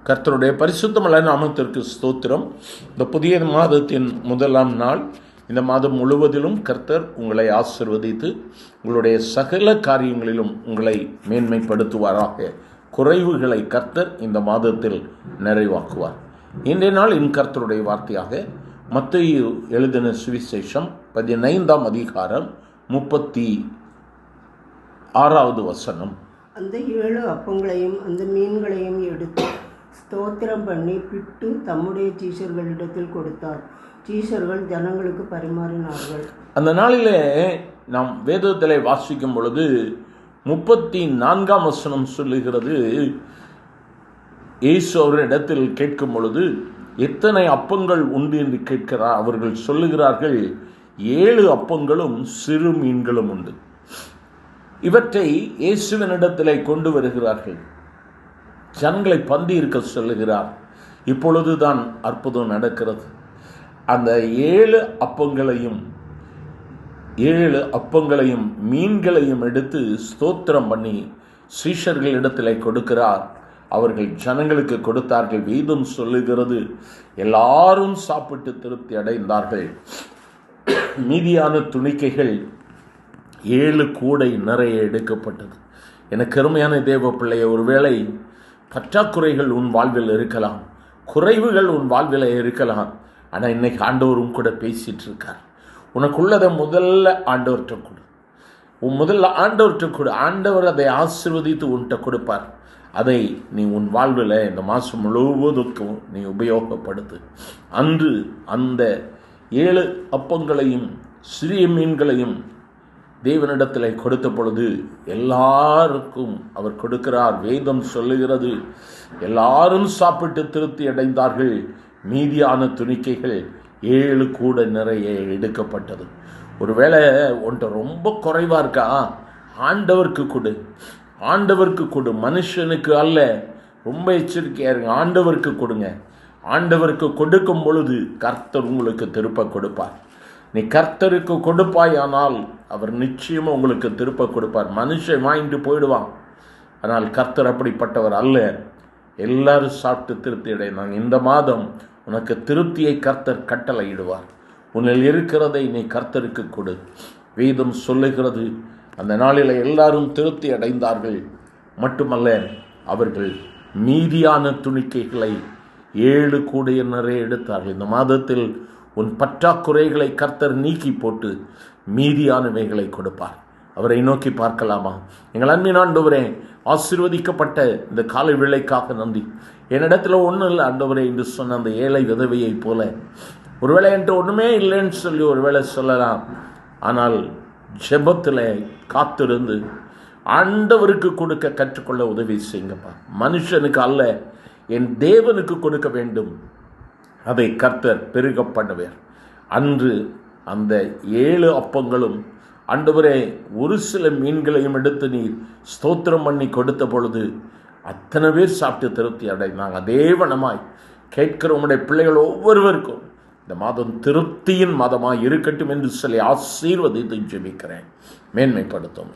கர்த்தருடைய பரிசுத்தமுள்ள நாமத்திற்கு ஸ்தோத்திரம். இந்த புதிய மாதத்தின் முதலாம் நாள். இந்த மாதம் முழுவதிலும் கர்த்தர் உங்களை ஆசீர்வதித்து உங்களுடைய சகல காரியங்களிலும் உங்களை மேன்மைப்படுத்துவாராக. குறைவுகளை கர்த்தர் இந்த மாதத்தில் நிறைவாக்குவார். இன்றைய நாளின் கர்த்தருடைய வார்த்தையாக மத்தேயு எழுதின சுவிசேஷம் 15ஆம் அதிகாரம் 36வது வசனம். அந்த 7 அப்பங்களையும் அந்த மீன்களையும் எடுத்து ஸ்தோத்திரம் பண்ணி பிட்டு தம்முடைய சீஷர்களிடத்தில் கொடுத்தார். சீஷர்கள் ஜனங்களுக்கு பரிமாறினார்கள். அந்த நாளிலே நாம் வேதத்திலே வாசிக்கும் பொழுது 34ஆம் வசனம் சொல்லுகிறது, இயேசு அவரிடத்தில் கேட்கும் பொழுது எத்தனை அப்பங்கள் உண்டு என்று கேட்கிறார். அவர்கள் சொல்லுகிறார்கள், 7 அப்பங்களும் சிறு மீன்களும் உண்டு. இவற்றை இயேசுவினிடத்திலே கொண்டு வருகிறார்கள். ஜனங்களை பந்தி இருக்க சொல்லுகிறார். இப்பொழுதுதான் அற்புதம் நடக்கிறது. அந்த 7 அப்பங்களையும் மீன்களையும் எடுத்து ஸ்தோத்திரம் பண்ணி சீஷர்களிடத்திலே கொடுக்கிறார். அவர்கள் ஜனங்களுக்கு கொடுத்தார்கள். வேதம் சொல்லுகிறது, எல்லாரும் சாப்பிட்டு திருப்தி அடைந்தார்கள். மீதியான துணிக்கைகள் 7 கூடை நிறைய எடுக்கப்பட்டது. எனக்கு அருமையான தேவ பிள்ளைய, ஒருவேளை பற்றாக்குறைகள் உன் வாழ்வில் இருக்கலாம், குறைவுகள் உன் வாழ்வில் இருக்கலாம். ஆனால் இன்னைக்கு ஆண்டவரும் கூட பேசிட்டு இருக்கார். உனக்குள்ளதை முதல்ல ஆண்டவர்கிட்ட கொடு. முதல்ல ஆண்டவர்கிட்ட கொடு. ஆண்டவர் அதை ஆசீர்வதித்து உன்கிட்ட கொடுப்பார். அதை நீ உன் வாழ்வில் இந்த மாதம் முழுவதுக்கும் நீ உபயோகப்படுத்து. அன்று அந்த 7 அப்பங்களையும் சிறிய மீன்களையும் தேவனிடத்தில் கொடுத்த பொழுது எல்லாருக்கும் அவர் கொடுக்கிறார். வேதம் சொல்லுகிறது, எல்லாரும் சாப்பிட்டு திருப்தி அடைந்தார்கள். மீதியான துணிக்கைகள் 7 கூட நிறைய எடுக்கப்பட்டது. ஒருவேளை ஒன்றை ரொம்ப குறைவாக இருக்கா, ஆண்டவருக்கு கொடு. ஆண்டவருக்கு கொடு, மனுஷனுக்கு அல்ல. ரொம்ப எச்சரிக்கையாக இருங்க. ஆண்டவருக்கு கொடுங்க. ஆண்டவருக்கு கொடுக்கும் பொழுது கர்த்தர் உங்களுக்கு திருப்ப கொடுப்பார். நீ கர்த்தருக்கு கொடுப்பாய், ஆனால் அவர் நிச்சயமாக உங்களுக்கு திருப்ப கொடுப்பார். மனுஷன் வாங்கிட்டு போயிடுவான், ஆனால் கர்த்தர் அப்படிப்பட்டவர் அல்ல. எல்லாரும் சாப்பிட்டு திருப்தி அடைந்தாங்க. இந்த மாதம் உனக்கு திருப்தியை கர்த்தர் கட்டளையிடுவார். உன்னில் இருக்கிறதை நீ கர்த்தருக்கு கொடு. வேதம் சொல்லுகிறது, அந்த நாளில் எல்லாரும் திருப்தி அடைந்தார்கள். மட்டுமல்ல, அவர்கள் மீதியான துணிக்கைகளை 7 கூடைய நிறைய எடுத்தார்கள். இந்த மாதத்தில் உன் பற்றாக்குறைகளை கர்த்தர் நீக்கி போட்டு மீதியானவைகளை கொடுப்பார். அவரை நோக்கி பார்க்கலாமா? எங்கள் அன்பின் ஆண்டவரே, ஆசீர்வதிக்கப்பட்ட இந்த காலை வேளைக்காக நன்றி. என்னிடத்துல ஒன்றும் இல்லை ஆண்டவரே என்று சொன்ன அந்த ஏழை விதவையை போல, ஒருவேளை என்கிட்ட ஒன்றுமே இல்லைன்னு சொல்லி ஒருவேளை சொல்லலாம். ஆனால் ஜெபத்தில் காத்திருந்து ஆண்டவருக்கு கொடுக்க கற்றுக்கொள்ள உதவி செய்யுங்கப்பா. மனுஷனுக்கு அல்ல, என் தேவனுக்கு கொடுக்க வேண்டும். அதை கர்த்தர் பெருக பண்ணுவார். அன்று அந்த 7 அப்பங்களும் ஆண்டவரே ஒரு சில மீன்களையும் எடுத்து நீர் ஸ்தோத்திரம் பண்ணி கொடுத்த பொழுது அத்தனை பேர் சாப்பிட்டு திருப்தி அடைந்தாங்க. அதே வண்ணமாய் கேட்கிற உங்களுடைய பிள்ளைகள் ஒவ்வொருவருக்கும் இந்த மாதம் திருப்தியின் மாதமாய் இருக்கட்டும் என்று சொல்லி ஆசீர்வதித்து ஜெபிக்கிறேன். மேன்மைப்படுத்தும்.